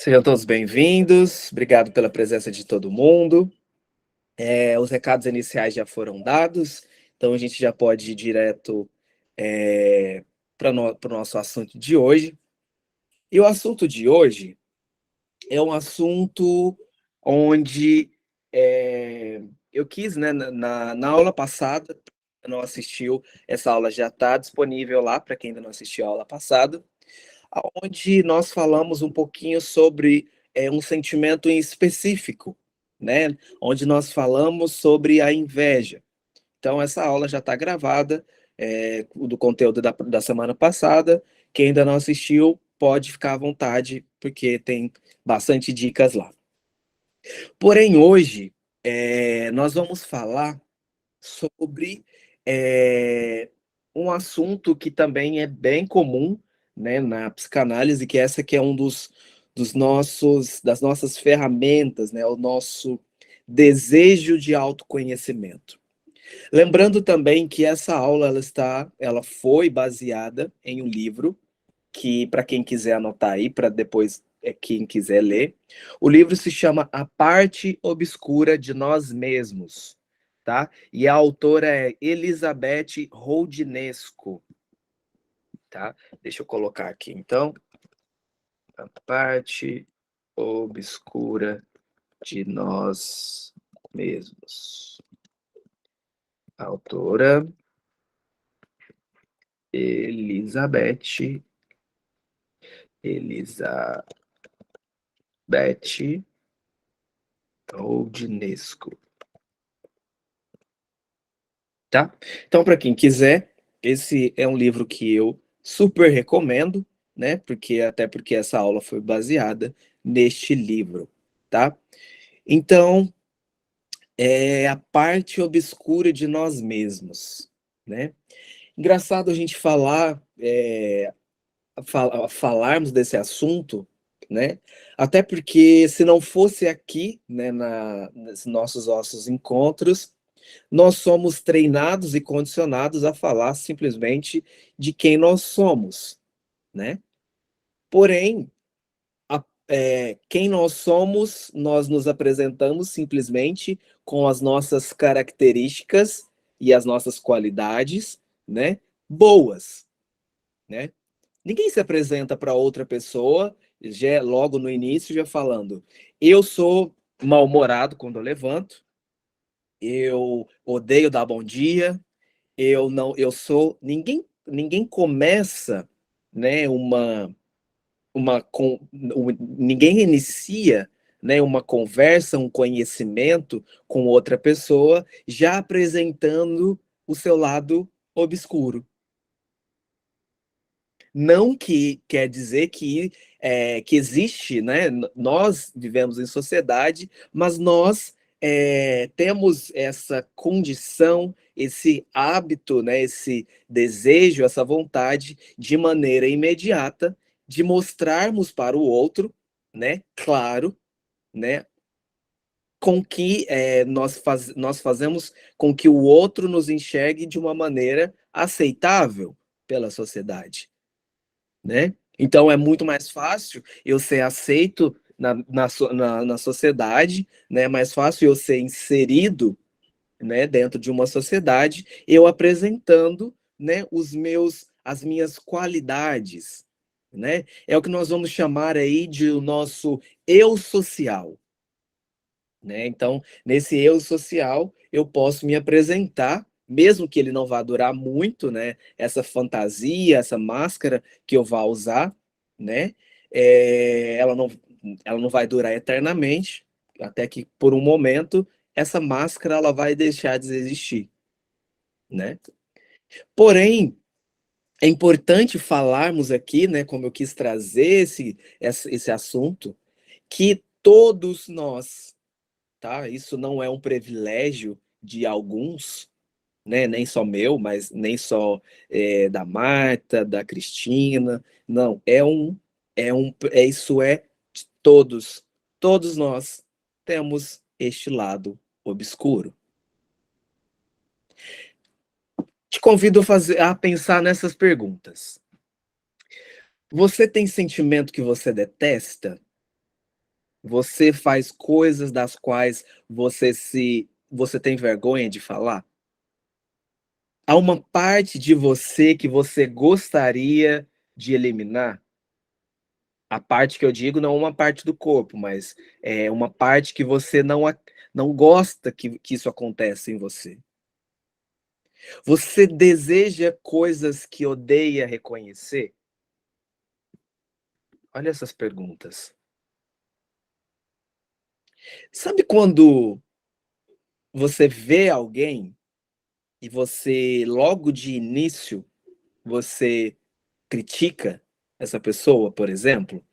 Sejam todos bem-vindos, obrigado pela presença de todo mundo. Os recados iniciais já foram dados, então a gente já pode ir direto para o nosso assunto de hoje. E o assunto de hoje é um assunto onde eu quis, né, na aula passada, não assistiu, essa aula já está disponível lá para quem ainda não assistiu a aula passada, onde nós falamos um pouquinho sobre um sentimento em específico, né? Onde nós falamos sobre a inveja. Então, essa aula já está gravada, do conteúdo da semana passada. Quem ainda não assistiu, pode ficar à vontade, porque tem bastante dicas lá. Porém, hoje, nós vamos falar sobre um assunto que também é bem comum, né, na psicanálise, que essa que é um das nossas ferramentas, né, o nosso desejo de autoconhecimento. Lembrando também que essa aula ela foi baseada em um livro que, para quem quiser anotar aí, para depois quem quiser ler, o livro se chama A Parte Obscura de Nós Mesmos, tá? E a autora é Elizabeth Roudinesco, tá? Deixa eu colocar aqui, então. A Parte Obscura de Nós Mesmos. A autora Elizabeth Roudinesco, tá? Então, para quem quiser, esse é um livro que eu super recomendo, né? Porque essa aula foi baseada neste livro, tá? Então, é a parte obscura de nós mesmos, né? Engraçado a gente falarmos desse assunto, né? Até porque se não fosse aqui, né, nos nossos encontros, nós somos treinados e condicionados a falar simplesmente de quem nós somos, né? Porém, quem nós somos, nós nos apresentamos simplesmente com as nossas características e as nossas qualidades, né? Boas, né? Ninguém se apresenta para outra pessoa já logo no início já falando: eu sou mal-humorado quando eu levanto, eu odeio dar bom dia, eu não, eu sou. Ninguém começa, né? Ninguém inicia, né? Uma conversa, um conhecimento com outra pessoa, já apresentando o seu lado obscuro. Não que quer dizer que existe, né? Nós vivemos em sociedade, mas nós temos essa condição, esse hábito, né? Esse desejo, essa vontade de maneira imediata de mostrarmos para o outro, né? Claro, né? Com que nós fazemos com que o outro nos enxergue de uma maneira aceitável pela sociedade, né? Então é muito mais fácil eu ser aceito na sociedade, né? É mais fácil eu ser inserido, né, dentro de uma sociedade, eu apresentando, né, as minhas qualidades, né? É o que nós vamos chamar aí de o nosso eu social, né? Então, nesse eu social, eu posso me apresentar, mesmo que ele não vá durar muito, né? Essa fantasia, essa máscara que eu vá usar, né? Ela não vai durar eternamente, até que por um momento essa máscara ela vai deixar de existir, né? Porém, é importante falarmos aqui, né? Como eu quis trazer esse assunto, que todos nós, tá? Isso não é um privilégio de alguns, né? Nem só meu, mas nem só da Marta, da Cristina. Não, isso é de todos. Todos nós temos este lado obscuro. Te convido a pensar nessas perguntas. Você tem sentimento que você detesta? Você faz coisas das quais você tem vergonha de falar? Há uma parte de você que você gostaria de eliminar? A parte que eu digo não é uma parte do corpo, mas é uma parte que você não gosta que isso aconteça em você. Você deseja coisas que odeia reconhecer? Olha essas perguntas. Sabe quando você vê alguém e você, logo de início, você critica essa pessoa, por exemplo?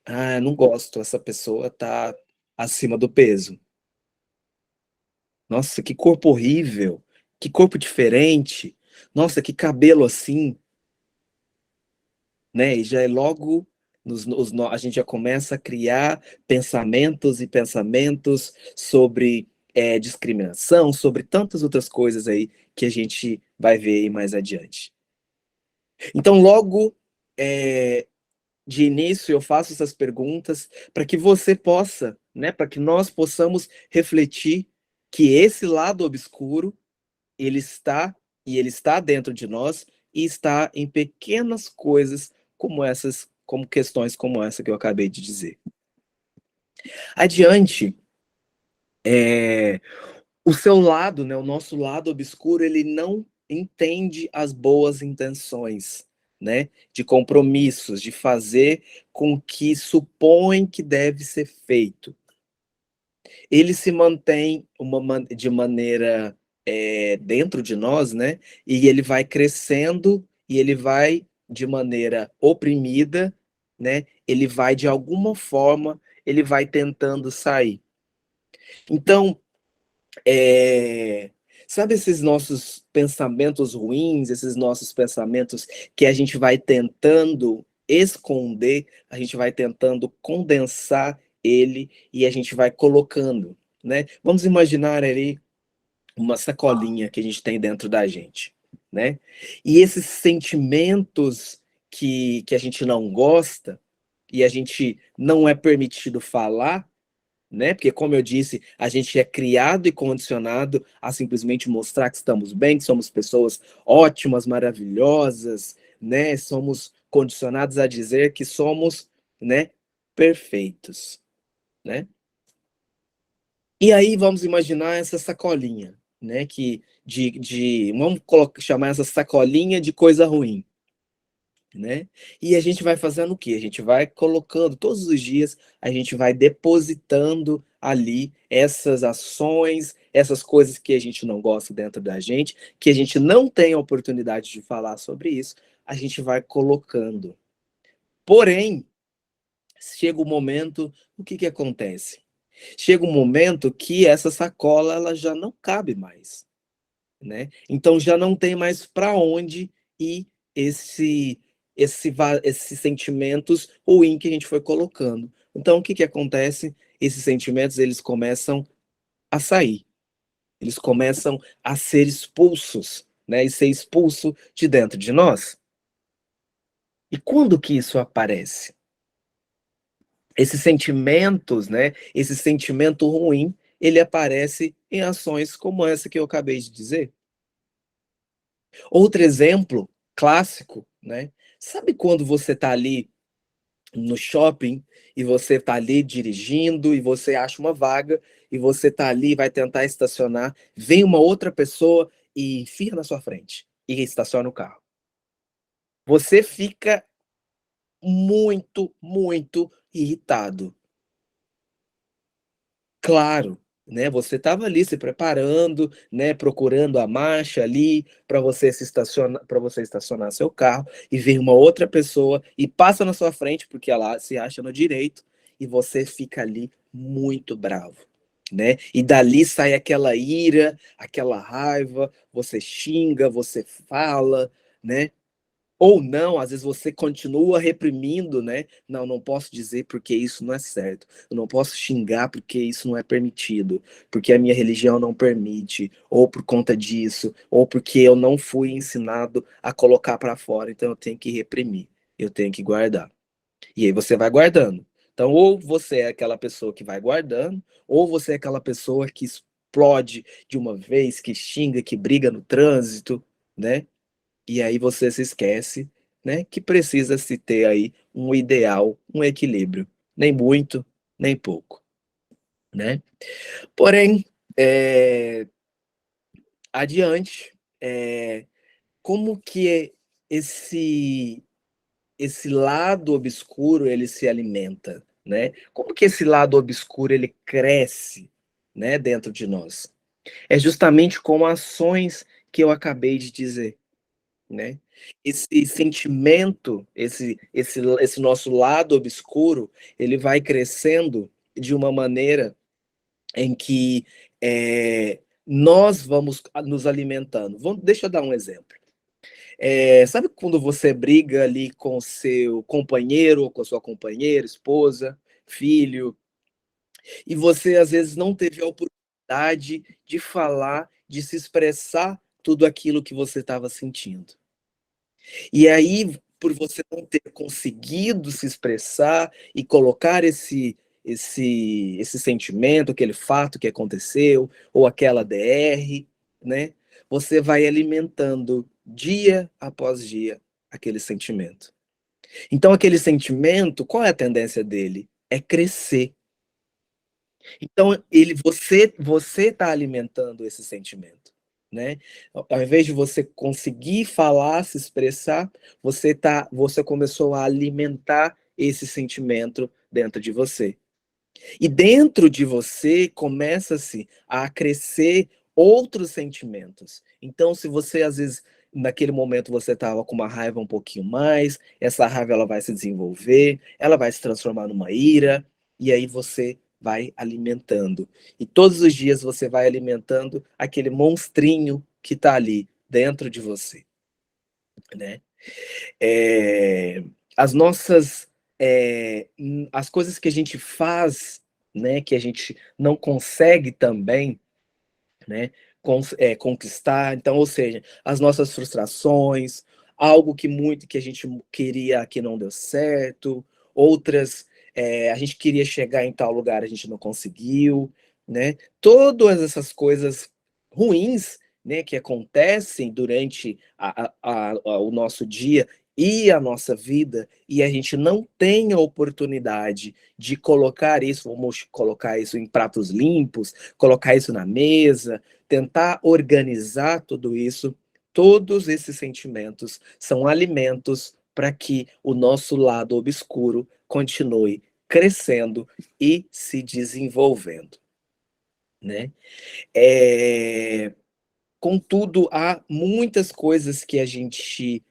Ah, não gosto, essa pessoa tá acima do peso. Nossa, que corpo horrível, que corpo diferente. Nossa, que cabelo assim, né? E já é logo a gente já começa a criar pensamentos e pensamentos sobre discriminação, sobre tantas outras coisas aí que a gente vai ver aí mais adiante. Então, logo de início, eu faço essas perguntas para que você possa, né, para que nós possamos refletir que esse lado obscuro, ele está ele está dentro de nós e está em pequenas coisas como essas, como questões como essa que eu acabei de dizer. Adiante, o seu lado, né, o nosso lado obscuro, ele não entende as boas intenções, né, de compromissos, de fazer com que supõe que deve ser feito. Ele se mantém de maneira dentro de nós, né, e ele vai crescendo e ele vai de maneira oprimida, né, ele vai de alguma forma, ele vai tentando sair. Então, é, sabe esses nossos pensamentos ruins, esses nossos pensamentos que a gente vai tentando esconder, a gente vai tentando condensar ele e a gente vai colocando, né? Vamos imaginar ali uma sacolinha que a gente tem dentro da gente, né? E esses sentimentos que a gente não gosta e a gente não é permitido falar, né? Porque, como eu disse, a gente é criado e condicionado a simplesmente mostrar que estamos bem, que somos pessoas ótimas, maravilhosas, né? Somos condicionados a dizer que somos, né, perfeitos, né? E aí vamos imaginar essa sacolinha, né? Vamos chamar essa sacolinha de coisa ruim, né? E a gente vai fazendo o quê? A gente vai colocando todos os dias, a gente vai depositando ali essas ações, essas coisas que a gente não gosta dentro da gente, que a gente não tem a oportunidade de falar sobre isso, a gente vai colocando. Porém, chega o momento, o que que acontece? Chega um momento que essa sacola ela já não cabe mais, né? Então já não tem mais para onde ir esse esses sentimentos ruins que a gente foi colocando. Então o que que acontece? Esses sentimentos eles começam a sair, eles começam a ser expulsos, né? E ser expulso de dentro de nós. E quando que isso aparece? Esses sentimentos, né? Esse sentimento ruim, ele aparece em ações como essa que eu acabei de dizer. Outro exemplo clássico, né? Sabe quando você está ali no shopping e você está ali dirigindo e você acha uma vaga e você está ali, vai tentar estacionar, vem uma outra pessoa e enfia na sua frente e estaciona o carro. Você fica muito, muito irritado. Claro, né, você estava ali se preparando, né, procurando a marcha ali para você estacionar seu carro, e vem uma outra pessoa e passa na sua frente, porque ela se acha no direito, e você fica ali muito bravo, né. E dali sai aquela ira, aquela raiva, você xinga, você fala, né. Ou não, às vezes você continua reprimindo, né? Não, não posso dizer porque isso não é certo. Eu não posso xingar porque isso não é permitido, porque a minha religião não permite, ou por conta disso, ou porque eu não fui ensinado a colocar para fora, então eu tenho que reprimir, eu tenho que guardar. E aí você vai guardando. Então, ou você é aquela pessoa que vai guardando, ou você é aquela pessoa que explode de uma vez, que xinga, que briga no trânsito, né? E aí você se esquece, né, que precisa se ter aí um ideal, um equilíbrio, nem muito, nem pouco, né? Porém, adiante, como que esse lado obscuro ele se alimenta, né? Como que esse lado obscuro ele cresce, né, dentro de nós? É justamente com ações que eu acabei de dizer, né? Esse sentimento, esse nosso lado obscuro, ele vai crescendo de uma maneira em que nós vamos nos alimentando. Deixa eu dar um exemplo. Sabe quando você briga ali com seu companheiro ou com sua companheira, esposa, filho, e você às vezes não teve a oportunidade de falar, de se expressar tudo aquilo que você estava sentindo. E aí, por você não ter conseguido se expressar e colocar esse sentimento, aquele fato que aconteceu, ou aquela DR, né, você vai alimentando dia após dia aquele sentimento. Então aquele sentimento, qual é a tendência dele? É crescer. Então ele você está alimentando esse sentimento, né. Ao invés de você conseguir falar, se expressar, você começou a alimentar esse sentimento dentro de você. E dentro de você começa-se a crescer outros sentimentos. Então, se você às vezes naquele momento você estava com uma raiva um pouquinho mais, essa raiva ela vai se desenvolver, ela vai se transformar numa ira, e aí você vai alimentando. E todos os dias você vai alimentando aquele monstrinho que está ali dentro de você, né? Eh, as nossas, as coisas que a gente faz, né, que a gente não consegue também, né, conquistar, então, ou seja, as nossas frustrações, algo que a gente queria que não deu certo, outras, a gente queria chegar em tal lugar, a gente não conseguiu, né. Todas essas coisas ruins, né, que acontecem durante o nosso dia e a nossa vida, e a gente não tem a oportunidade de colocar isso, vamos colocar isso em pratos limpos, colocar isso na mesa, tentar organizar tudo isso, todos esses sentimentos são alimentos para que o nosso lado obscuro continue crescendo e se desenvolvendo, né. Eh, contudo, há muitas coisas que a gente,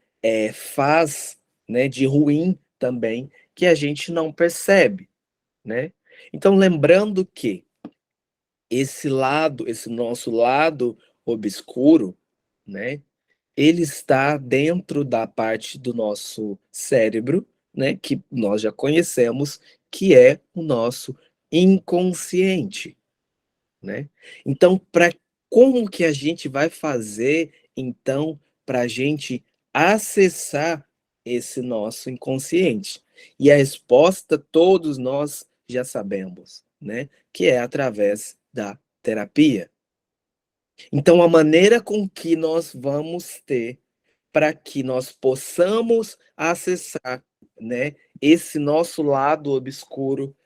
faz, né, de ruim também, que a gente não percebe, né. Então lembrando que esse nosso lado obscuro, né, ele está dentro da parte do nosso cérebro, né, que nós já conhecemos, que é o nosso inconsciente, né. Então como que a gente vai fazer, então, para a gente acessar esse nosso inconsciente? E a resposta todos nós já sabemos, né, que é através da terapia. Então a maneira com que nós vamos ter para que nós possamos acessar, né, esse nosso lado obscuro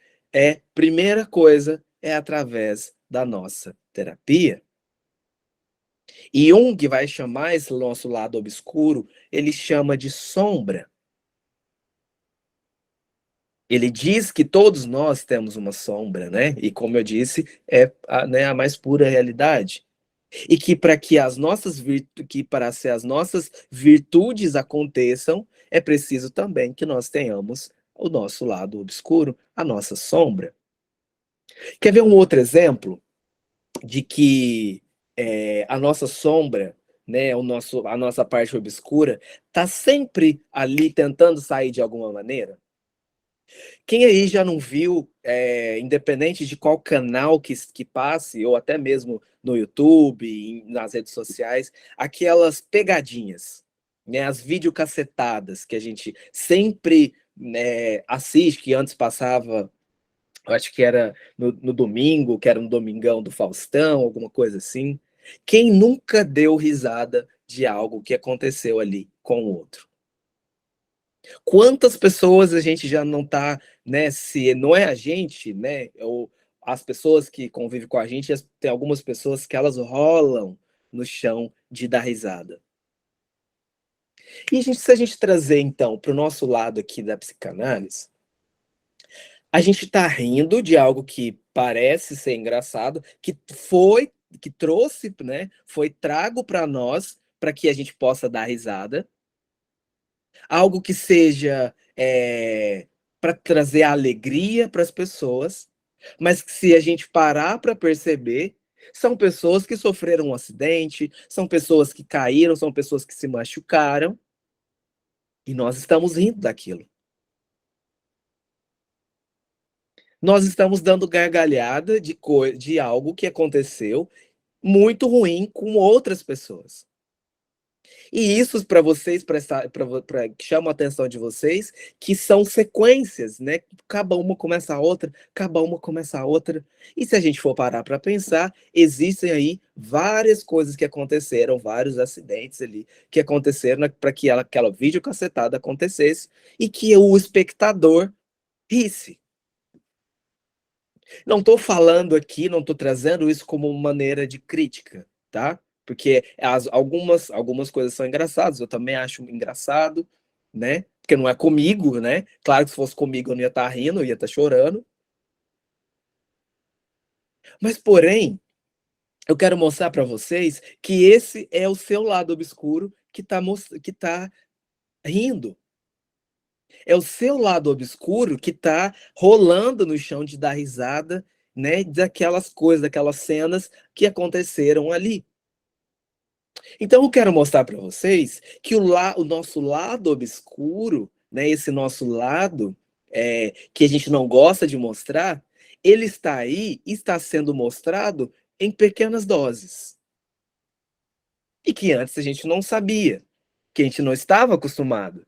primeira coisa, é através da nossa terapia. E Jung vai chamar esse nosso lado obscuro, ele chama de sombra. Ele diz que todos nós temos uma sombra, né, e como eu disse, é né, a mais pura realidade. E que para se as nossas virtudes aconteçam, é preciso também que nós tenhamos o nosso lado obscuro, a nossa sombra. Quer ver um outro exemplo de que, a nossa sombra, né, a nossa parte obscura, está sempre ali tentando sair de alguma maneira? Quem aí já não viu, independente de qual canal que passe, ou até mesmo no YouTube, nas redes sociais, aquelas pegadinhas, né, as videocassetadas que a gente sempre assiste, que antes passava, eu acho que era no domingo, que era no Domingão do Faustão, alguma coisa assim. Quem nunca deu risada de algo que aconteceu ali com o outro? Quantas pessoas a gente já não tá, né? Se não é a gente, né? Ou as pessoas que convivem com a gente, tem algumas pessoas que elas rolam no chão de dar risada. E se a gente trazer, então, para o nosso lado aqui da psicanálise, a gente está rindo de algo que parece ser engraçado, que trouxe, né? Foi trago para nós, para que a gente possa dar risada. Algo que seja para trazer alegria para as pessoas, mas que se a gente parar para perceber, são pessoas que sofreram um acidente, são pessoas que caíram, são pessoas que se machucaram, e nós estamos rindo daquilo. Nós estamos dando gargalhada de algo que aconteceu muito ruim com outras pessoas. E isso para vocês, para que chama a atenção de vocês, que são sequências, né? Acaba uma, começa a outra, acaba uma, começa a outra. E se a gente for parar para pensar, existem aí várias coisas que aconteceram, vários acidentes ali que aconteceram para que aquela videocassetada acontecesse e que o espectador risse. Não estou falando aqui, não estou trazendo isso como maneira de crítica, tá? Porque algumas coisas são engraçadas, eu também acho engraçado, né? Porque não é comigo, né? Claro que se fosse comigo eu não ia estar rindo, eu ia estar chorando. Mas, porém, eu quero mostrar para vocês que esse é o seu lado obscuro que tá rindo. É o seu lado obscuro que tá rolando no chão de dar risada, né, daquelas coisas, daquelas cenas que aconteceram ali. Então eu quero mostrar para vocês que o nosso lado obscuro, né, esse nosso lado que a gente não gosta de mostrar, ele está aí e está sendo mostrado em pequenas doses. E que antes a gente não sabia, que a gente não estava acostumado.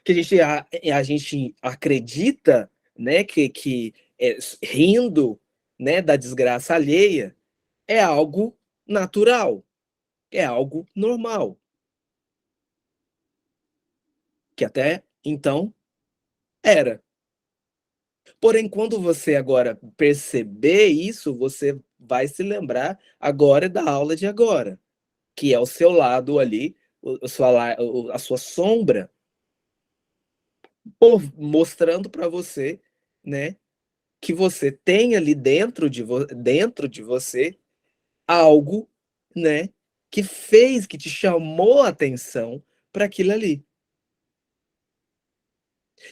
Que a gente acredita, né, que rindo, né, da desgraça alheia é algo natural, é algo normal, que até então era. Porém, quando você agora perceber isso, você vai se lembrar agora da aula de agora, que é o seu lado ali, a sua sombra, mostrando para você, né, que você tem ali dentro de você algo, né, que te chamou a atenção para aquilo ali.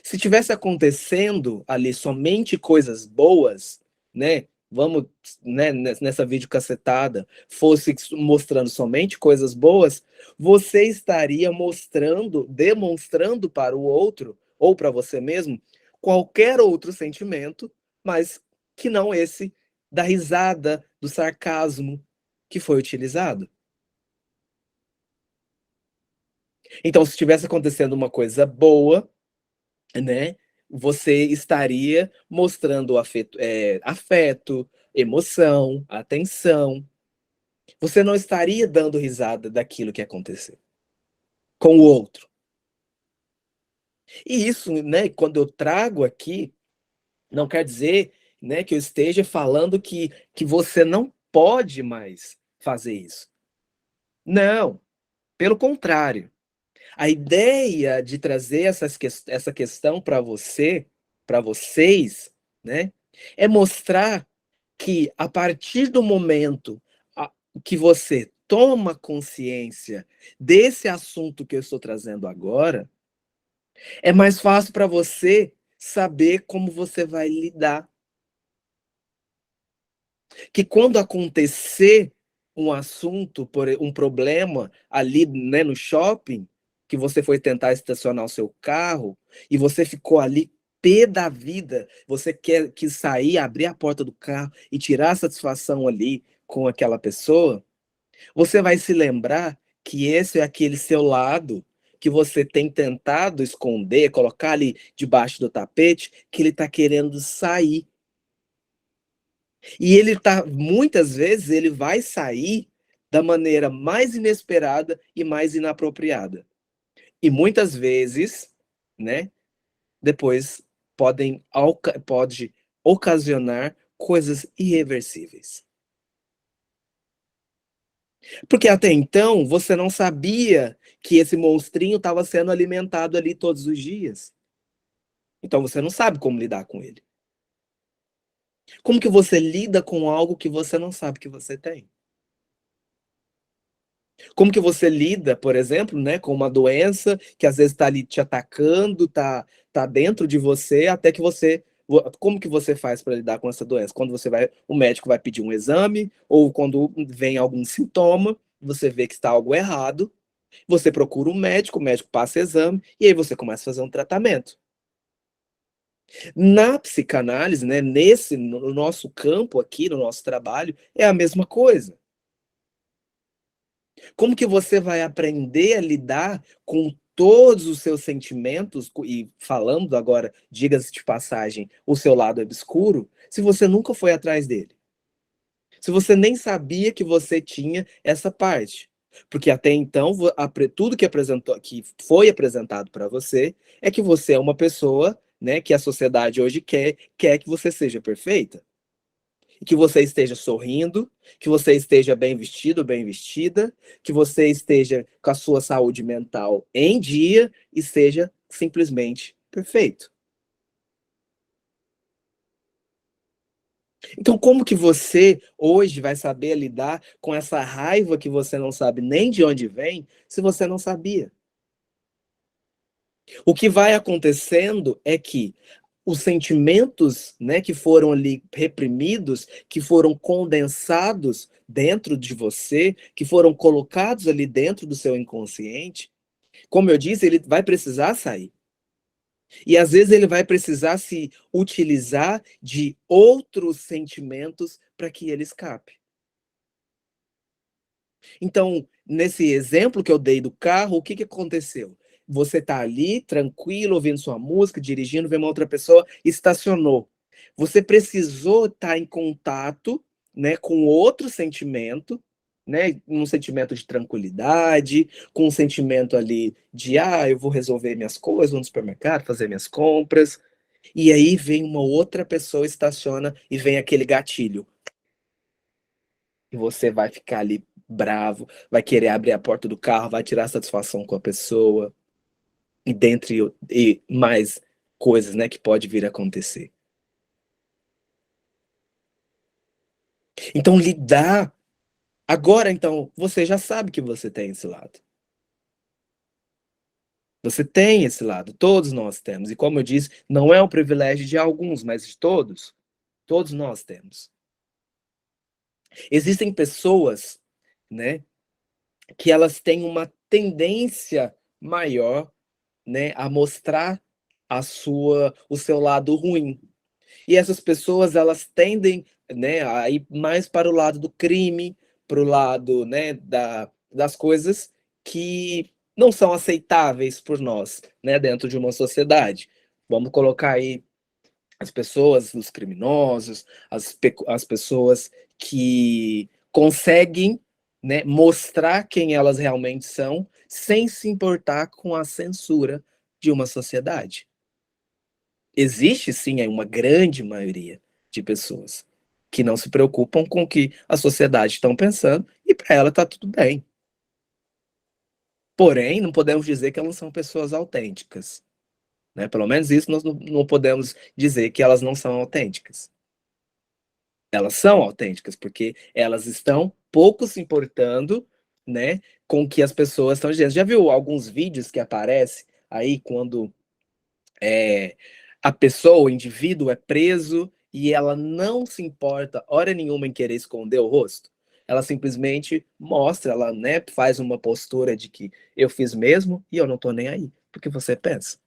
Se tivesse acontecendo ali somente coisas boas, né, vamos, né, nessa videocassetada, fosse mostrando somente coisas boas, você estaria demonstrando para o outro, ou para você mesmo, qualquer outro sentimento, mas que não esse da risada, do sarcasmo que foi utilizado. Então, se estivesse acontecendo uma coisa boa, né, você estaria mostrando afeto, emoção, atenção. Você não estaria dando risada daquilo que aconteceu com o outro. E isso, né, quando eu trago aqui, não quer dizer, né, que eu esteja falando que você não pode mais fazer isso. Não, pelo contrário. A ideia de trazer essa questão para para vocês, né, é mostrar que a partir do momento que você toma consciência desse assunto que eu estou trazendo agora, é mais fácil para você saber como você vai lidar. Que quando acontecer um assunto, um problema ali, né, no shopping, que você foi tentar estacionar o seu carro e você ficou ali pé da vida, você quis sair, abrir a porta do carro e tirar a satisfação ali com aquela pessoa, você vai se lembrar que esse é aquele seu lado que você tem tentado esconder, colocar ali debaixo do tapete, que ele está querendo sair. E ele tá muitas vezes ele vai sair da maneira mais inesperada e mais inapropriada. E muitas vezes, né, depois pode ocasionar coisas irreversíveis. Porque até então você não sabia que esse monstrinho estava sendo alimentado ali todos os dias. Então você não sabe como lidar com ele. Como que você lida com algo que você não sabe que você tem? Como que você lida, por exemplo, né, com uma doença que às vezes está ali te atacando, tá dentro de você, até que você como que você faz para lidar com essa doença? Quando o médico vai pedir um exame, ou quando vem algum sintoma, você vê que está algo errado, você procura um médico, o médico passa exame, e aí você começa a fazer um tratamento. Na psicanálise, né, no nosso campo aqui, no nosso trabalho, é a mesma coisa. Como que você vai aprender a lidar com todos os seus sentimentos, e falando agora, diga-se de passagem, o seu lado obscuro, se você nunca foi atrás dele? Se você nem sabia que você tinha essa parte. Porque até então, tudo que foi apresentado para você é que você é uma pessoa, né, que a sociedade hoje quer que você seja perfeita. Que você esteja sorrindo, que você esteja bem vestido, bem vestida, que você esteja com a sua saúde mental em dia e seja simplesmente perfeito. Então, como que você hoje vai saber lidar com essa raiva que você não sabe nem de onde vem, se você não sabia? O que vai acontecendo é que os sentimentos, né, que foram ali reprimidos, que foram condensados dentro de você, que foram colocados ali dentro do seu inconsciente, como eu disse, ele vai precisar sair. E às vezes ele vai precisar se utilizar de outros sentimentos para que ele escape. Então, nesse exemplo que eu dei do carro, o que que aconteceu? Você tá ali, tranquilo, ouvindo sua música, dirigindo, vê uma outra pessoa, estacionou. Você precisou estar em contato, né, com outro sentimento, né, um sentimento de tranquilidade, com um sentimento ali de, eu vou resolver minhas coisas, vou no supermercado, fazer minhas compras. E aí vem uma outra pessoa, estaciona e vem aquele gatilho. E você vai ficar ali bravo, vai querer abrir a porta do carro, vai tirar satisfação com a pessoa, e dentre e mais coisas, né, que pode vir a acontecer. Então lidar agora então, você já sabe que você tem esse lado. Você tem esse lado, todos nós temos. E como eu disse, não é um privilégio de alguns, mas de todos. Todos nós temos. Existem pessoas, né, que elas têm uma tendência maior, né, a mostrar o seu lado ruim. E essas pessoas elas tendem, né, a ir mais para o lado do crime, para o lado, né, das coisas que não são aceitáveis por nós, né, dentro de uma sociedade. Vamos colocar aí as pessoas, os criminosos, as pessoas que conseguem, né, mostrar quem elas realmente são, sem se importar com a censura de uma sociedade. Existe sim uma grande maioria de pessoas que não se preocupam com o que a sociedade estão pensando e para ela está tudo bem. Porém, não podemos dizer que elas são pessoas autênticas, né? Pelo menos isso nós não podemos dizer que elas não são autênticas. Elas são autênticas porque elas estão pouco se importando, né, com o que as pessoas estão dizendo. Já viu alguns vídeos que aparecem aí quando é, a pessoa, o indivíduo é preso e ela não se importa hora nenhuma em querer esconder o rosto. Ela simplesmente mostra, ela, né, faz uma postura de que eu fiz mesmo e eu não tô nem aí. Porque você pensa.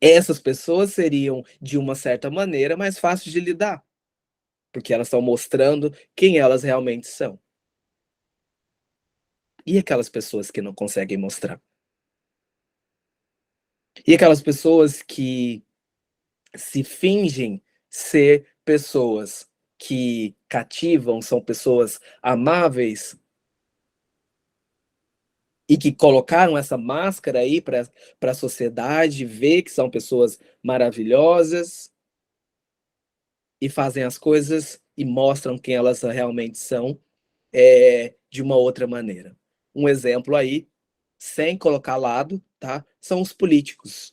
Essas pessoas seriam, de uma certa maneira, mais fáceis de lidar, porque elas estão mostrando quem elas realmente são. E aquelas pessoas que não conseguem mostrar? E aquelas pessoas que se fingem ser pessoas que cativam, são pessoas amáveis e que colocaram essa máscara aí para a sociedade ver que são pessoas maravilhosas e fazem as coisas e mostram quem elas realmente são, de uma outra maneira. Um exemplo aí, sem colocar lado, tá? São os políticos.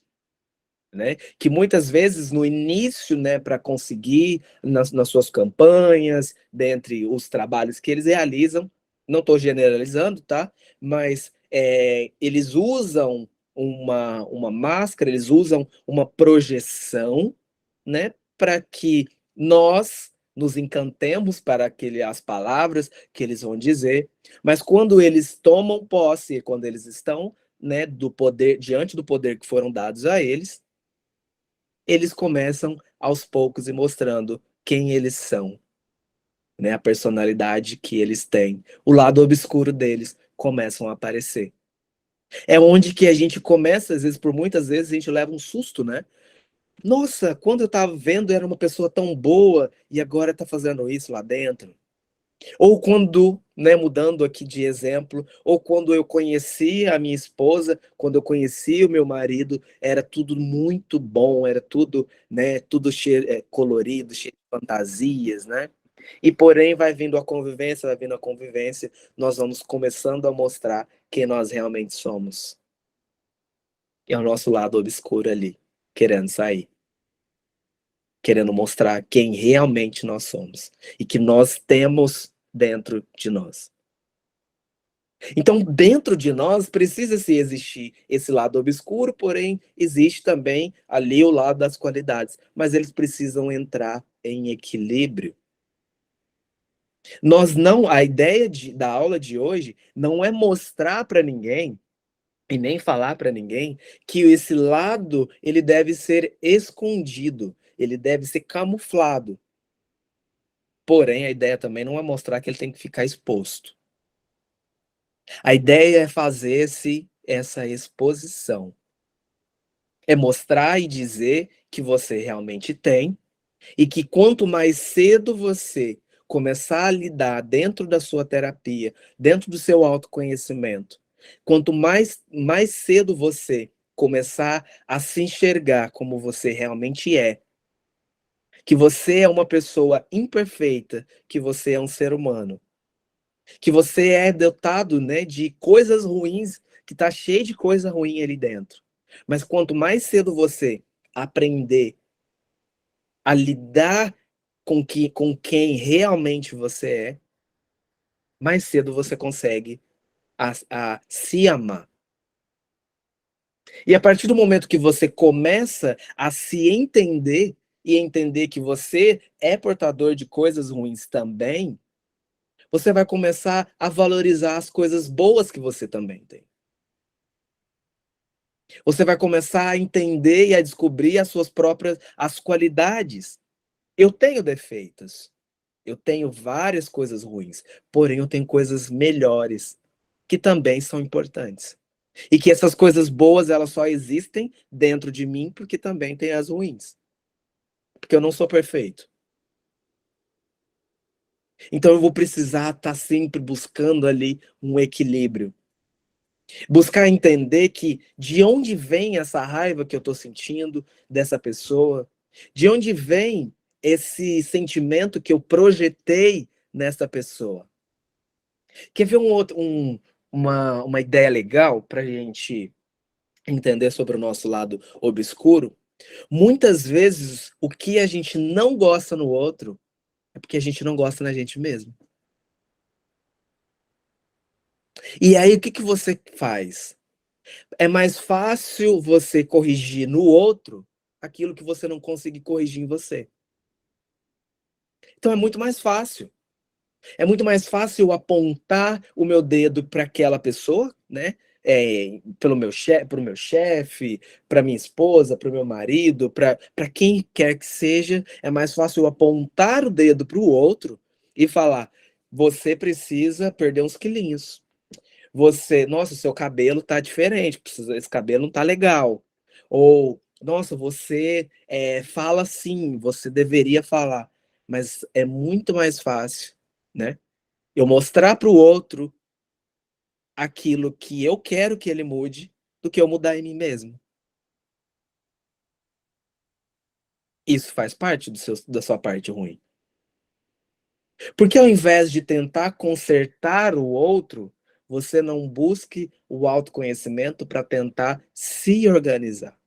Né? Que muitas vezes no início, né, para conseguir nas suas campanhas, dentre os trabalhos que eles realizam, não estou generalizando, tá? Mas eles usam uma máscara, eles usam uma projeção, né, para que nós nos encantemos para as palavras que eles vão dizer, mas quando eles tomam posse, quando eles estão, né, do poder, diante do poder que foram dados a eles começam aos poucos e mostrando quem eles são, né? A personalidade que eles têm, o lado obscuro deles começam a aparecer. É onde que a gente começa, às vezes, por muitas vezes a gente leva um susto, né? Nossa, quando eu tava vendo era uma pessoa tão boa e agora tá fazendo isso lá dentro. Ou quando, né, mudando aqui de exemplo, ou quando eu conheci a minha esposa, quando eu conheci o meu marido, era tudo muito bom, era tudo, né, tudo cheio, colorido, cheio de fantasias, né? E porém vai vindo a convivência, nós vamos começando a mostrar quem nós realmente somos. É o nosso lado obscuro ali, querendo sair, querendo mostrar quem realmente nós somos e que nós temos dentro de nós. Então, dentro de nós precisa se existir esse lado obscuro, porém existe também ali o lado das qualidades, mas eles precisam entrar em equilíbrio. Nós não, a ideia da aula de hoje não é mostrar para ninguém e nem falar para ninguém que esse lado ele deve ser escondido, ele deve ser camuflado. Porém, a ideia também não é mostrar que ele tem que ficar exposto. A ideia é fazer essa exposição. É mostrar e dizer que você realmente tem, e que quanto mais cedo você começar a lidar dentro da sua terapia, dentro do seu autoconhecimento, quanto mais cedo você começar a se enxergar como você realmente é, que você é uma pessoa imperfeita, que você é um ser humano, que você é dotado, né, de coisas ruins, que está cheio de coisa ruim ali dentro. Mas quanto mais cedo você aprender a lidar com quem realmente você é, mais cedo você consegue a se amar. E a partir do momento que você começa a se entender e entender que você é portador de coisas ruins também, você vai começar a valorizar as coisas boas que você também tem. Você vai começar a entender e a descobrir as suas próprias as qualidades. Eu tenho defeitos, eu tenho várias coisas ruins, porém eu tenho coisas melhores que também são importantes. E que essas coisas boas, elas só existem dentro de mim porque também tem as ruins. Porque eu não sou perfeito. Então eu vou precisar estar sempre buscando ali um equilíbrio. Buscar entender que de onde vem essa raiva que eu estou sentindo dessa pessoa, de onde vem esse sentimento que eu projetei nessa pessoa. Quer ver uma ideia legal para a gente entender sobre o nosso lado obscuro? Muitas vezes o que a gente não gosta no outro é porque a gente não gosta na gente mesmo. E aí o que você faz? É mais fácil você corrigir no outro aquilo que você não conseguir corrigir em você. Então é muito mais fácil. É muito mais fácil apontar o meu dedo para aquela pessoa, né? Pelo meu chefe, para o meu chefe, para minha esposa, para o meu marido, para quem quer que seja, é mais fácil apontar o dedo para o outro e falar: você precisa perder uns quilinhos. você, nossa, o seu cabelo tá diferente, esse cabelo não tá legal. Ou, nossa, você fala assim, você deveria falar. Mas é muito mais fácil, né? Eu mostrar para o outro aquilo que eu quero que ele mude, do que eu mudar em mim mesmo. Isso faz parte da sua parte ruim. Porque ao invés de tentar consertar o outro, você não busque o autoconhecimento para tentar se organizar.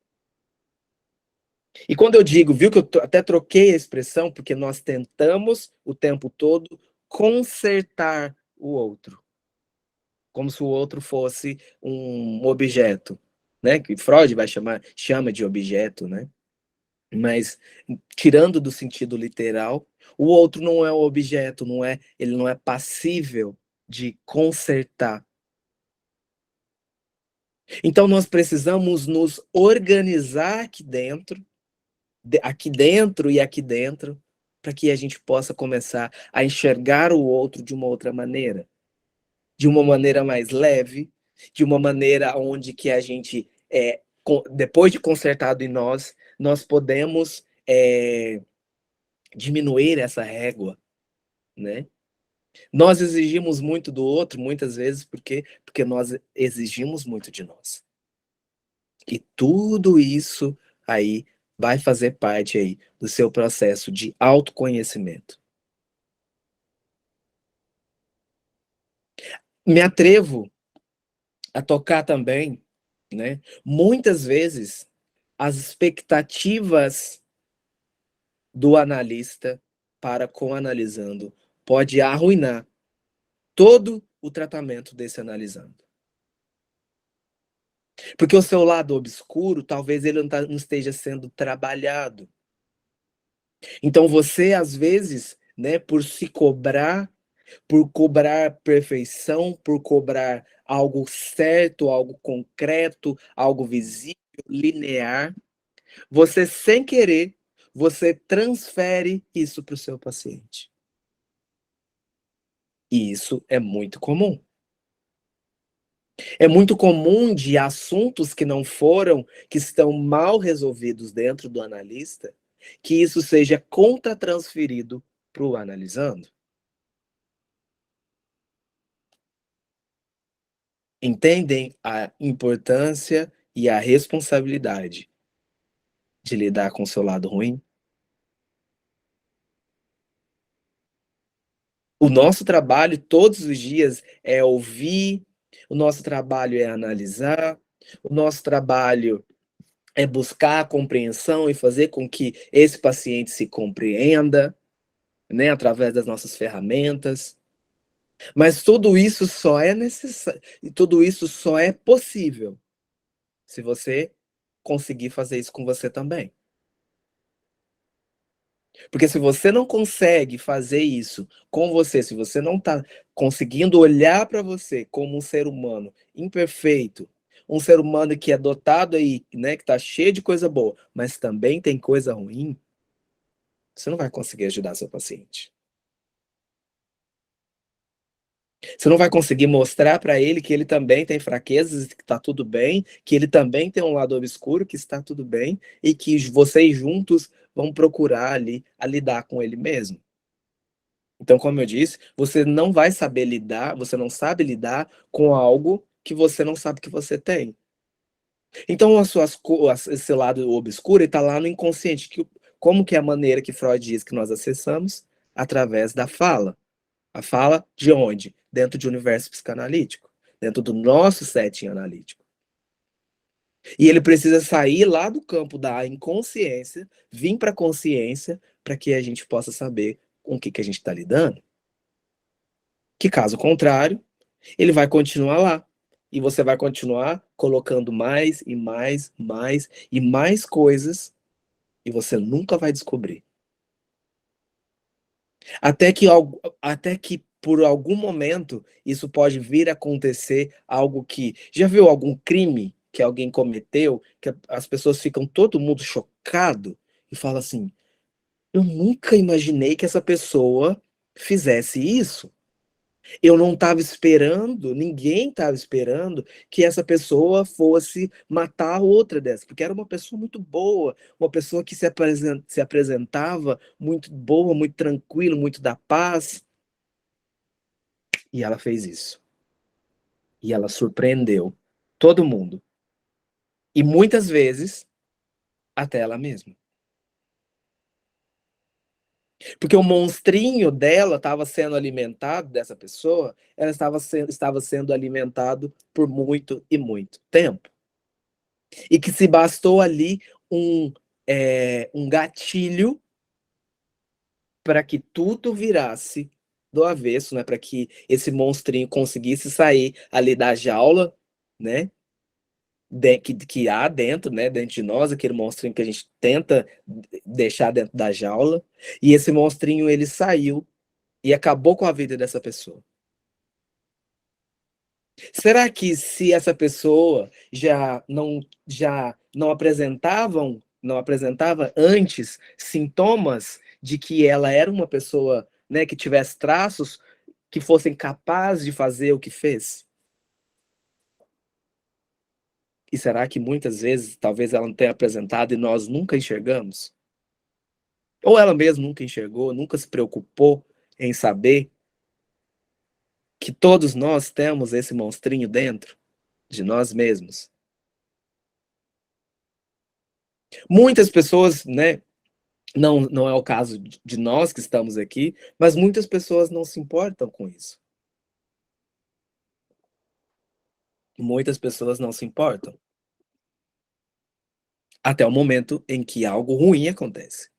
E quando eu digo, viu que eu até troquei a expressão, porque nós tentamos o tempo todo consertar o outro, como se o outro fosse um objeto, né? Que Freud chama de objeto, né? Mas tirando do sentido literal, o outro não é o objeto, ele não é passível de consertar. Então nós precisamos nos organizar aqui dentro e aqui dentro, para que a gente possa começar a enxergar o outro de uma outra maneira, de uma maneira mais leve, de uma maneira onde que a gente, depois de consertado em nós podemos diminuir essa régua, né? Nós exigimos muito do outro, muitas vezes, porque nós exigimos muito de nós. E tudo isso aí vai fazer parte aí do seu processo de autoconhecimento. Me atrevo a tocar também, né? Muitas vezes as expectativas do analista para com o analisando pode arruinar todo o tratamento desse analisando. Porque o seu lado obscuro, talvez ele não esteja sendo trabalhado. Então você, às vezes, né, por cobrar perfeição, por cobrar algo certo, algo concreto, algo visível, linear, você sem querer, você transfere isso para o seu paciente. E isso é muito comum. É muito comum de assuntos que estão mal resolvidos dentro do analista, que isso seja contra-transferido para o analisando. Entendem a importância e a responsabilidade de lidar com o seu lado ruim? O nosso trabalho todos os dias é ouvir, o nosso trabalho é analisar, o nosso trabalho é buscar a compreensão e fazer com que esse paciente se compreenda, né, através das nossas ferramentas. Mas tudo isso só é necessário, e tudo isso só é possível se você conseguir fazer isso com você também. Porque se você não consegue fazer isso com você, se você não está conseguindo olhar para você como um ser humano imperfeito, um ser humano que é dotado aí, né, que está cheio de coisa boa, mas também tem coisa ruim, você não vai conseguir ajudar seu paciente. Você não vai conseguir mostrar para ele que ele também tem fraquezas, que está tudo bem, que ele também tem um lado obscuro, que está tudo bem, e que vocês juntos vão procurar ali a lidar com ele mesmo. Então, como eu disse, você não vai saber lidar, você não sabe lidar com algo que você não sabe que você tem. Então, esse lado obscuro está lá no inconsciente. Como que é a maneira que Freud diz que nós acessamos? Através da fala. A fala de onde? Dentro de um universo psicanalítico, dentro do nosso setting analítico. E ele precisa sair lá do campo da inconsciência, vir para a consciência, para que a gente possa saber com o que a gente está lidando. Que caso contrário, ele vai continuar lá. E você vai continuar colocando mais e mais, mais e mais coisas, e você nunca vai descobrir. Até que por algum momento isso pode vir a acontecer algo que. Já viu algum crime que alguém cometeu, que as pessoas ficam todo mundo chocado e fala assim: eu nunca imaginei que essa pessoa fizesse isso. Eu não estava esperando, ninguém estava esperando que essa pessoa fosse matar a outra dessa, porque era uma pessoa muito boa, uma pessoa que se apresentava muito boa, muito tranquila, muito da paz, e ela fez isso. E ela surpreendeu todo mundo. E muitas vezes, até ela mesma. Porque o monstrinho dela estava sendo alimentado, dessa pessoa, ela estava sendo alimentado por muito e muito tempo. E que se bastou ali um, um gatilho para que tudo virasse do avesso, né? Para que esse monstrinho conseguisse sair ali da jaula, né? Que há dentro, né? Dentro de nós, aquele monstrinho que a gente tenta deixar dentro da jaula. E esse monstrinho ele saiu e acabou com a vida dessa pessoa. Será que se essa pessoa não apresentava antes sintomas de que ela era uma pessoa, né, que tivesse traços que fossem capazes de fazer o que fez? E será que muitas vezes talvez ela não tenha apresentado e nós nunca enxergamos? Ou ela mesma nunca enxergou, nunca se preocupou em saber que todos nós temos esse monstrinho dentro de nós mesmos? Muitas pessoas, né, não é o caso de nós que estamos aqui, mas muitas pessoas não se importam com isso. Muitas pessoas não se importam. Até o momento em que algo ruim acontece.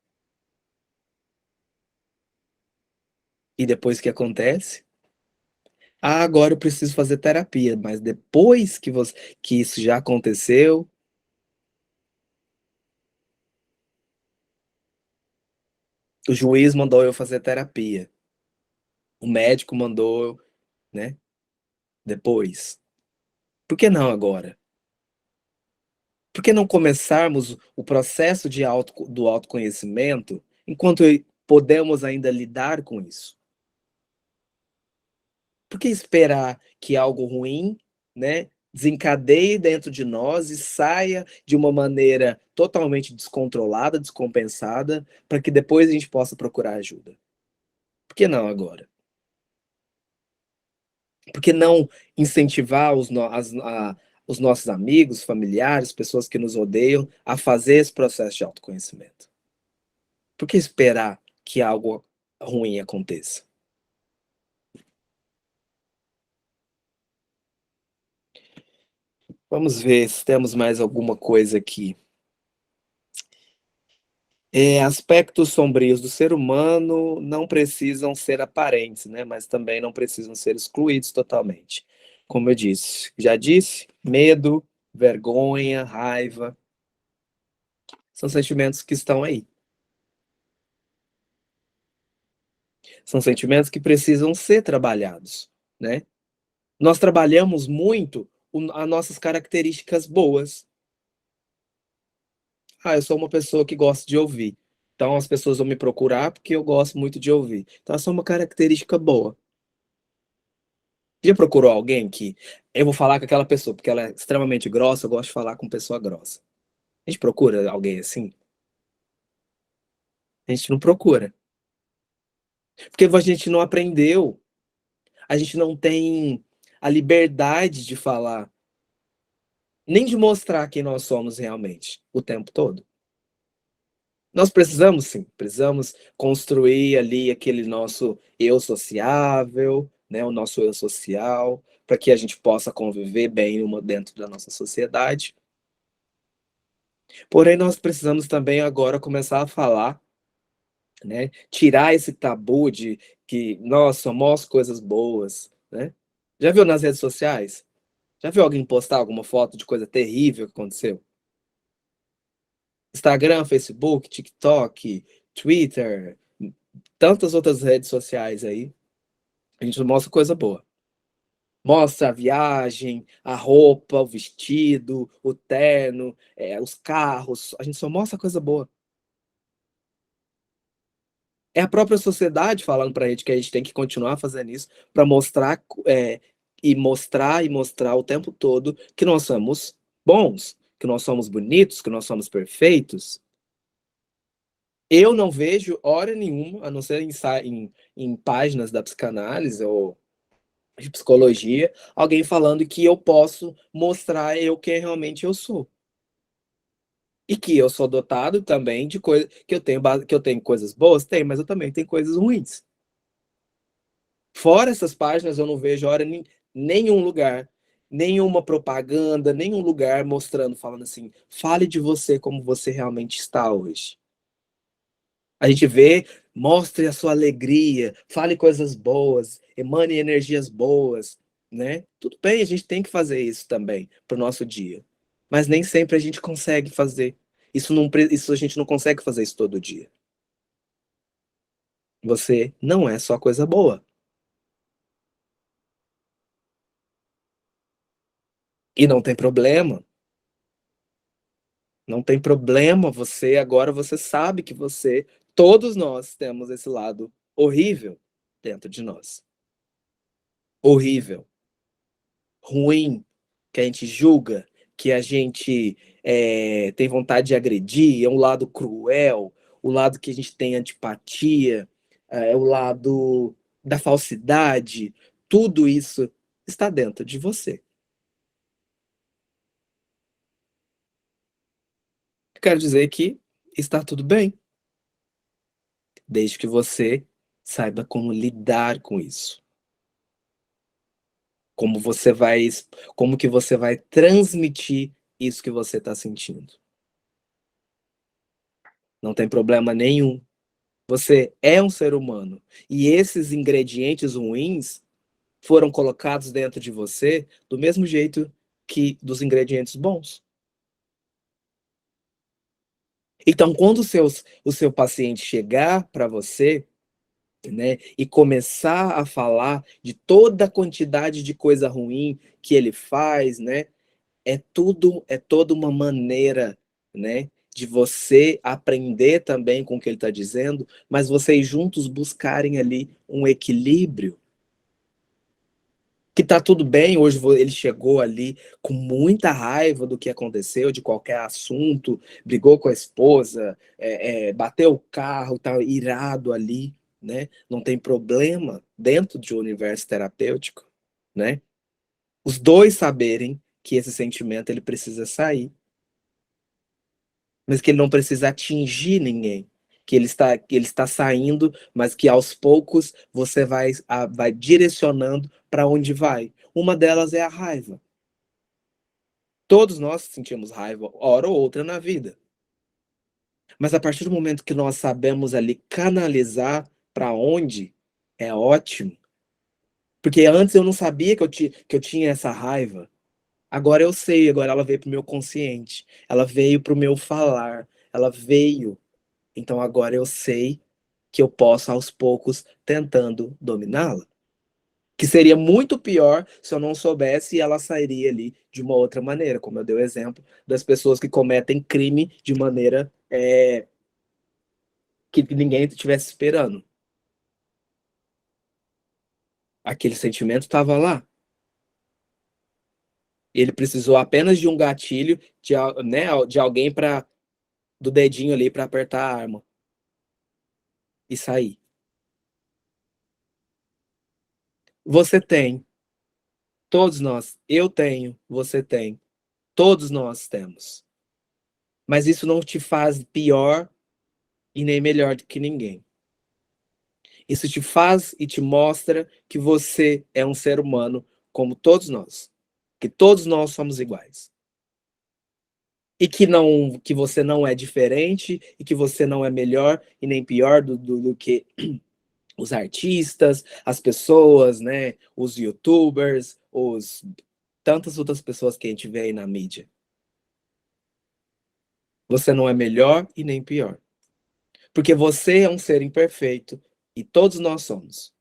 E depois que acontece, ah, agora eu preciso fazer terapia, mas depois que isso já aconteceu, o juiz mandou eu fazer terapia. O médico mandou, né, depois. Por que não agora? Por que não começarmos o processo do autoconhecimento enquanto podemos ainda lidar com isso? Por que esperar que algo ruim, né, desencadeie dentro de nós e saia de uma maneira totalmente descontrolada, descompensada, para que depois a gente possa procurar ajuda? Por que não agora? Por que não incentivar os nossos amigos, familiares, pessoas que nos odeiam, a fazer esse processo de autoconhecimento? Por que esperar que algo ruim aconteça? Vamos ver se temos mais alguma coisa aqui. Aspectos sombrios do ser humano não precisam ser aparentes, né? Mas também não precisam ser excluídos totalmente. Como eu disse, já disse, medo, vergonha, raiva, são sentimentos que estão aí. São sentimentos que precisam ser trabalhados, né? Nós trabalhamos muito as nossas características boas. Ah, eu sou uma pessoa que gosta de ouvir. Então as pessoas vão me procurar porque eu gosto muito de ouvir. Então essa é uma característica boa. Já procurou alguém que eu vou falar com aquela pessoa porque ela é extremamente grossa, eu gosto de falar com pessoa grossa. A gente procura alguém assim? A gente não procura. Porque a gente não aprendeu, a gente não tem a liberdade de falar, nem de mostrar quem nós somos realmente o tempo todo. Nós precisamos sim, precisamos construir ali aquele nosso eu sociável, né, o nosso eu social, para que a gente possa conviver bem dentro da nossa sociedade. Porém, nós precisamos também agora começar a falar, né, tirar esse tabu de que nós somos coisas boas, né? Já viu nas redes sociais? Já viu alguém postar alguma foto de coisa terrível que aconteceu? Instagram, Facebook, TikTok, Twitter, tantas outras redes sociais aí, a gente mostra coisa boa. Mostra a viagem, a roupa, o vestido, o terno, os carros, a gente só mostra coisa boa. É a própria sociedade falando para a gente que a gente tem que continuar fazendo isso para mostrar, e mostrar o tempo todo que nós somos bons, que nós somos bonitos, que nós somos perfeitos. Eu não vejo hora nenhuma, a não ser em páginas da psicanálise ou de psicologia, alguém falando que eu posso mostrar eu quem realmente eu sou. E que eu sou dotado também de coisas que eu tenho coisas boas, tem, mas eu também tenho coisas ruins. Fora essas páginas, eu não vejo hora nenhum lugar, nenhuma propaganda, nenhum lugar mostrando, falando assim, fale de você como você realmente está hoje. A gente vê, mostre a sua alegria, fale coisas boas, emane energias boas, né? Tudo bem, a gente tem que fazer isso também para o nosso dia. Mas nem sempre a gente consegue fazer. Isso a gente não consegue fazer isso todo dia. Você não é só coisa boa. E não tem problema. Não tem problema, você sabe que todos nós temos esse lado horrível dentro de nós. Horrível, ruim, que a gente julga, que a gente tem vontade de agredir, é um lado cruel, o lado que a gente tem antipatia, é o lado da falsidade, tudo isso está dentro de você. Quero dizer que está tudo bem, desde que você saiba como lidar com isso. Como você vai, como que você vai transmitir isso que você está sentindo. Não tem problema nenhum. Você é um ser humano. E esses ingredientes ruins foram colocados dentro de você do mesmo jeito que dos ingredientes bons. Então, quando o seu paciente chegar para você, né, e começar a falar de toda a quantidade de coisa ruim que ele faz, né, é toda uma maneira, né, de você aprender também com o que ele está dizendo, mas vocês juntos buscarem ali um equilíbrio. Que tá tudo bem, hoje ele chegou ali com muita raiva do que aconteceu, de qualquer assunto, brigou com a esposa, bateu o carro, tá irado ali, né? Não tem problema dentro de um universo terapêutico, né? Os dois saberem que esse sentimento ele precisa sair, mas que ele não precisa atingir ninguém, que ele está saindo, mas que aos poucos você vai direcionando para onde vai. Uma delas é a raiva. Todos nós sentimos raiva, hora ou outra na vida. Mas a partir do momento que nós sabemos ali canalizar para onde, é ótimo. Porque antes eu não sabia que eu tinha essa raiva. Agora eu sei, agora ela veio para o meu consciente, ela veio para o meu falar, ela veio. Então agora eu sei que eu posso aos poucos tentando dominá-la. Que seria muito pior se eu não soubesse e ela sairia ali de uma outra maneira, como eu dei o exemplo das pessoas que cometem crime de maneira que ninguém estivesse esperando. Aquele sentimento estava lá. Ele precisou apenas de um gatilho, né, de alguém do dedinho ali para apertar a arma e sair. Você tem, todos nós, eu tenho, você tem, todos nós temos. Mas isso não te faz pior e nem melhor do que ninguém. Isso te faz e te mostra que você é um ser humano como todos nós, que todos nós somos iguais. E que você não é diferente e que você não é melhor e nem pior do que os artistas, as pessoas, né, os youtubers, os tantas outras pessoas que a gente vê aí na mídia. Você não é melhor e nem pior. Porque você é um ser imperfeito e todos nós somos.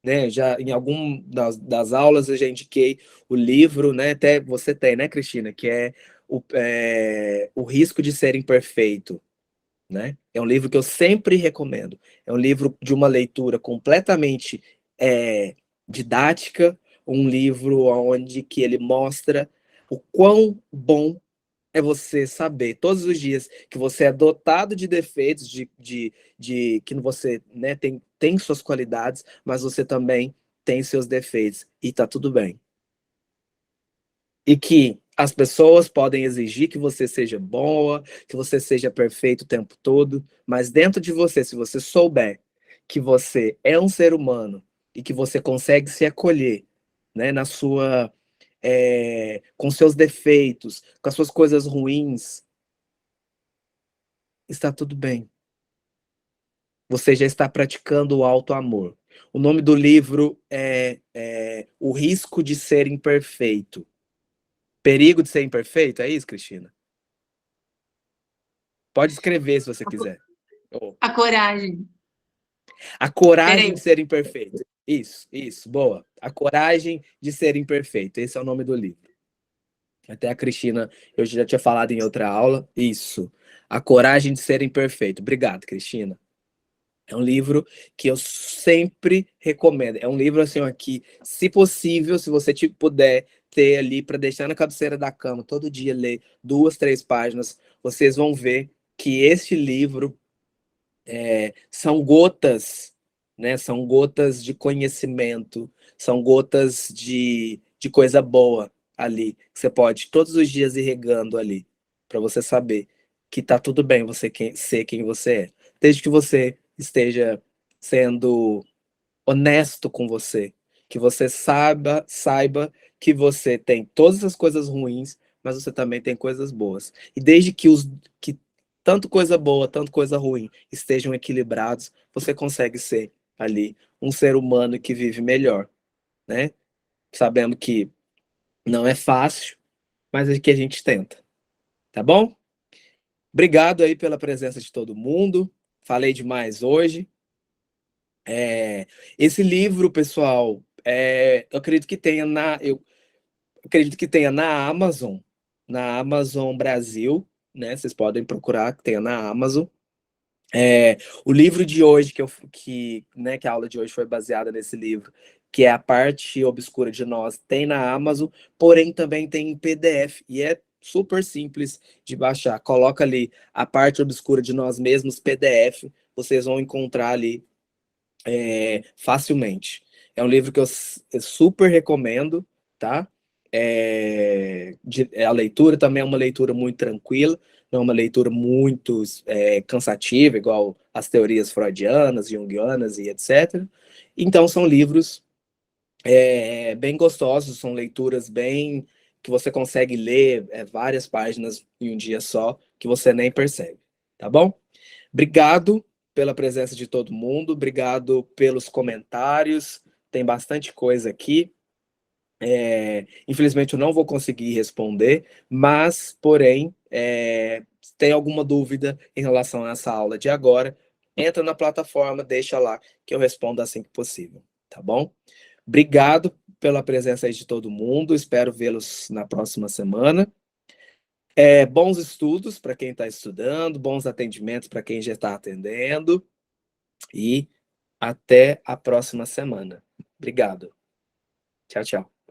Né, já em algum das aulas eu já indiquei o livro, né, até você tem, né, Cristina, que é o risco de ser imperfeito, né? É um livro que eu sempre recomendo. É um livro de uma leitura completamente didática, um livro onde que ele mostra o quão bom é você saber todos os dias que você é dotado de defeitos, de que você, né, tem suas qualidades, mas você também tem seus defeitos e tá tudo bem. E que as pessoas podem exigir que você seja boa, que você seja perfeito o tempo todo, mas dentro de você, se você souber que você é um ser humano e que você consegue se acolher, né, na sua, com seus defeitos, com as suas coisas ruins, está tudo bem. Você já está praticando o auto-amor. O nome do livro é O Risco de Ser Imperfeito. Perigo de ser imperfeito, é isso, Cristina? Pode escrever se você quiser. Oh. A coragem. A coragem de ser imperfeito. Isso, boa. A coragem de ser imperfeito. Esse é o nome do livro. Até a Cristina, eu já tinha falado em outra aula. Isso. A coragem de ser imperfeito. Obrigado, Cristina. É um livro que eu sempre recomendo. É um livro assim aqui, se possível, se você puder ter ali para deixar na cabeceira da cama, todo dia ler 2, 3 páginas, vocês vão ver que este livro são gotas, né? São gotas de conhecimento, são gotas de coisa boa ali. Que você pode todos os dias ir regando ali, para você saber que tá tudo bem você ser quem você é. Desde que você esteja sendo honesto com você, que você saiba que você tem todas as coisas ruins, mas você também tem coisas boas. E desde que tanto coisa boa, tanto coisa ruim estejam equilibrados, você consegue ser ali um ser humano que vive melhor, né? Sabendo que não é fácil, mas é que a gente tenta, tá bom? Obrigado aí pela presença de todo mundo. Falei demais hoje. Esse livro, pessoal, eu acredito que tenha eu acredito que tenha na Amazon Brasil, né? Vocês podem procurar que tenha na Amazon. O livro de hoje né, que a aula de hoje foi baseada nesse livro, que é A Parte Obscura de Nós, tem na Amazon, porém também tem em PDF e é super simples de baixar. Coloca ali A Parte Obscura de Nós Mesmos PDF, vocês vão encontrar ali facilmente. É um livro que eu super recomendo, tá? A leitura também é uma leitura muito tranquila, não é uma leitura muito cansativa, igual as teorias freudianas, junguianas e etc. Então, são livros bem gostosos, são leituras bem que você consegue ler várias páginas em um dia só, que você nem percebe, tá bom? Obrigado pela presença de todo mundo, obrigado pelos comentários, tem bastante coisa aqui. Infelizmente eu não vou conseguir responder, mas, porém, se tem alguma dúvida em relação a essa aula de agora, entra na plataforma, deixa lá, que eu respondo assim que possível, tá bom? Obrigado pela presença aí de todo mundo, espero vê-los na próxima semana. Bons estudos para quem está estudando, bons atendimentos para quem já está atendendo, e até a próxima semana. Obrigado. Tchau, tchau.